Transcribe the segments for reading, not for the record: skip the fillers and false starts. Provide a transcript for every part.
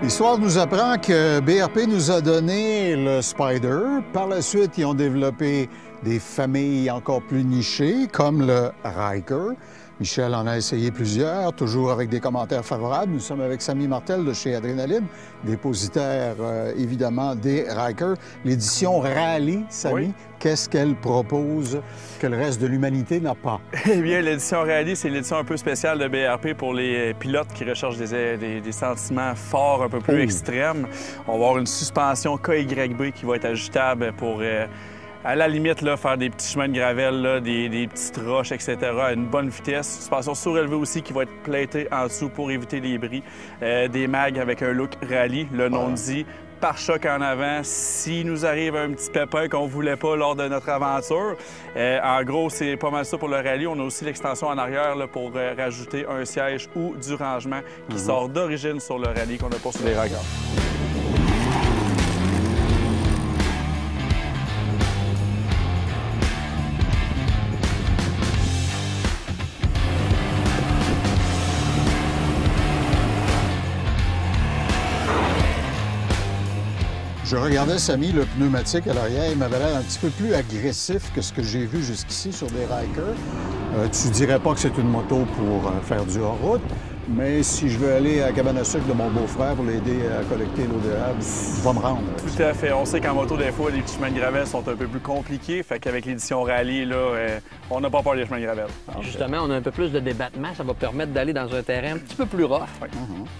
L'histoire nous apprend que BRP nous a donné le Spyder. Par la suite, ils ont développé des familles encore plus nichées, comme le Ryker. Michel en a essayé plusieurs, toujours avec des commentaires favorables. Nous sommes avec Samy Martel de chez Adrénaline, dépositaire évidemment des Ryker. L'édition Rally, Samy, oui. Qu'est-ce qu'elle propose que le reste de l'humanité n'a pas? Eh bien, l'édition Rally, c'est l'édition un peu spéciale de BRP pour les pilotes qui recherchent des sentiments forts, un peu plus extrêmes. On va avoir une suspension KYB qui va être ajustable pour... à la limite, là, faire des petits chemins de gravelle, là, des petites roches, etc., à une bonne vitesse. Suspension surélevée aussi qui va être platée en dessous pour éviter les bris. Des mags avec un look rallye, le nom dit. Pare-choc en avant, s'il nous arrive un petit pépin qu'on ne voulait pas lors de notre aventure. En gros, c'est pas mal ça pour le rallye. On a aussi l'extension en arrière là, pour rajouter un siège ou du rangement qui sort d'origine sur le rallye qu'on n'a pas sur les Ryker. Je regardais, Samy, le pneumatique à l'arrière. Il m'avait l'air un petit peu plus agressif que ce que j'ai vu jusqu'ici sur des Ryker. Tu dirais pas que c'est une moto pour faire du hors-route, mais si je veux aller à la cabane à sucre de mon beau-frère pour l'aider à collecter l'eau d'érable, je vais me rendre. Tout à fait. On sait qu'en moto, des fois, les petits chemins de gravelle sont un peu plus compliqués. Fait qu'avec l'édition Rally, là, on n'a pas peur des chemins de gravelle. Justement, on a un peu plus de débattement. Ça va permettre d'aller dans un terrain un petit peu plus rough.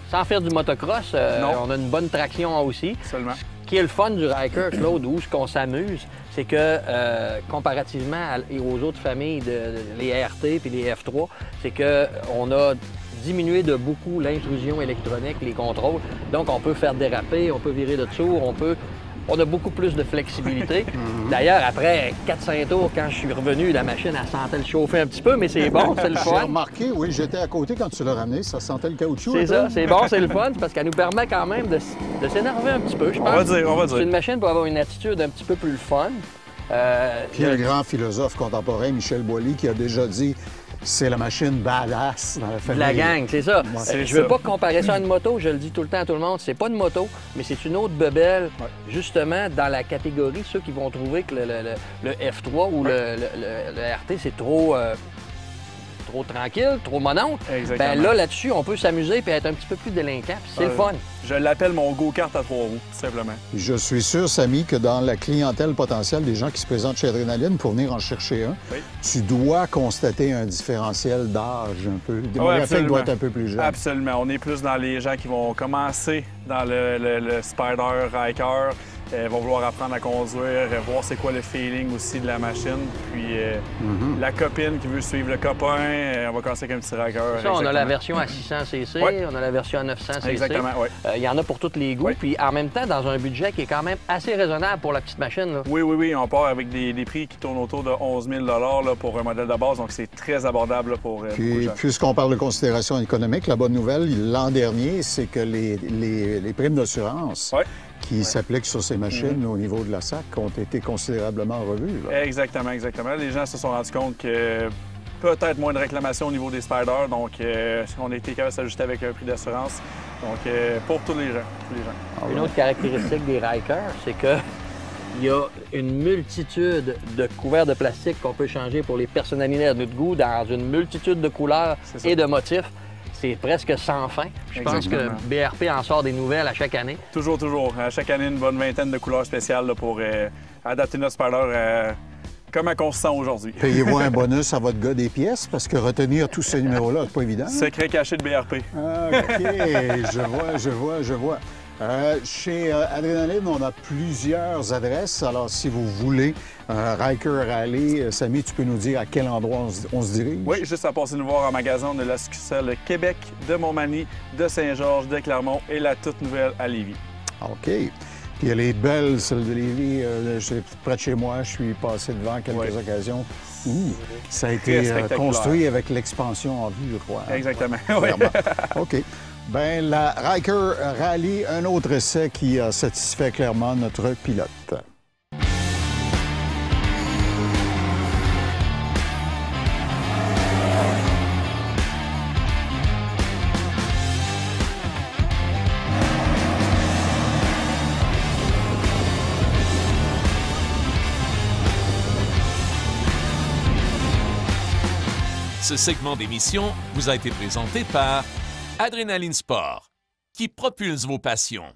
Sans faire du motocross, on a une bonne traction aussi. Seulement. Ce qui est le fun du Ryker, Claude, où ce qu'on s'amuse, c'est que comparativement aux autres familles, les RT et les F3, c'est qu'on a diminué de beaucoup l'intrusion électronique, les contrôles. Donc, on peut faire déraper, on peut virer de tour, on a beaucoup plus de flexibilité. D'ailleurs, après 4-5 tours, quand je suis revenu, la machine, elle sentait le chauffer un petit peu, mais c'est bon, c'est le fun. J'ai remarqué, oui, j'étais à côté quand tu l'as ramené, ça sentait le caoutchouc. C'est ça, c'est bon, c'est le fun, parce qu'elle nous permet quand même de s'énerver un petit peu, je pense. On va dire. C'est une machine pour avoir une attitude un petit peu plus fun. Puis le grand philosophe contemporain, Michel Boilly, qui a déjà dit c'est la machine badass dans la famille. La gang, c'est ça. Je veux pas comparer ça à une moto, je le dis tout le temps à tout le monde, c'est pas une moto, mais c'est une autre bebelle, justement, dans la catégorie, ceux qui vont trouver que le F3 ou le RT, c'est trop tranquille, trop mononcle. Ben là-dessus, on peut s'amuser et être un petit peu plus délinquant, puis c'est le fun. Je l'appelle mon go-kart à 3 roues, tout simplement. Je suis sûr, Samy, que dans la clientèle potentielle des gens qui se présentent chez Adrénaline pour venir en chercher un, tu dois constater un différentiel d'âge un peu. Le démographique doit être un peu plus jeune. Absolument. On est plus dans les gens qui vont commencer dans le Spyder, Ryker, vont vouloir apprendre à conduire, voir c'est quoi le feeling aussi de la machine. Puis la copine qui veut suivre le copain, on va commencer avec un petit Ryker. Ça, on a la version à 600 cc, on a la version à 900 cc. Exactement, oui. Il y en a pour tous les goûts, puis en même temps, dans un budget qui est quand même assez raisonnable pour la petite machine. Là. Oui. On part avec des prix qui tournent autour de 11 000 là, pour un modèle de base, donc c'est très abordable là, pour beaucoup de gens. Puisqu'on parle de considération économique, la bonne nouvelle, l'an dernier, c'est que les primes d'assurance qui s'appliquent sur ces machines au niveau de la SAC ont été considérablement revues. Là. Exactement. Les gens se sont rendus compte que peut-être moins de réclamations au niveau des Spyder, donc on a été capable de s'ajuster avec un prix d'assurance. Donc, pour tous les gens. Une autre caractéristique des Ryker, c'est que il y a une multitude de couverts de plastique qu'on peut changer pour les personnaliser à notre goût dans une multitude de couleurs et de motifs. C'est presque sans fin. Je pense que BRP en sort des nouvelles à chaque année. Toujours. À chaque année, une bonne vingtaine de couleurs spéciales là, pour adapter notre Spyder comment on se sent aujourd'hui. Payez-vous un bonus à votre gars des pièces, parce que retenir tous ces numéros-là, c'est pas évident. Secret caché de BRP. Ah, OK, je vois. Chez Adrénaline, on a plusieurs adresses. Alors, si vous voulez un Ryker Rally, Samy, tu peux nous dire à quel endroit on se dirige? Oui, juste à passer nous voir en magasin. On a la succursale Québec, de Montmagny, de Saint-Georges, de Clermont et la toute nouvelle à Lévis. OK. Puis elle est belle, celle de Lévis. C'est près de chez moi. Je suis passé devant quelques occasions. Ça a été construit avec l'expansion en vue, je crois. Exactement. OK. Bien, la Ryker Rally, un autre essai qui a satisfait clairement notre pilote. Ce segment d'émission vous a été présenté par Adrénaline Sport, qui propulse vos passions.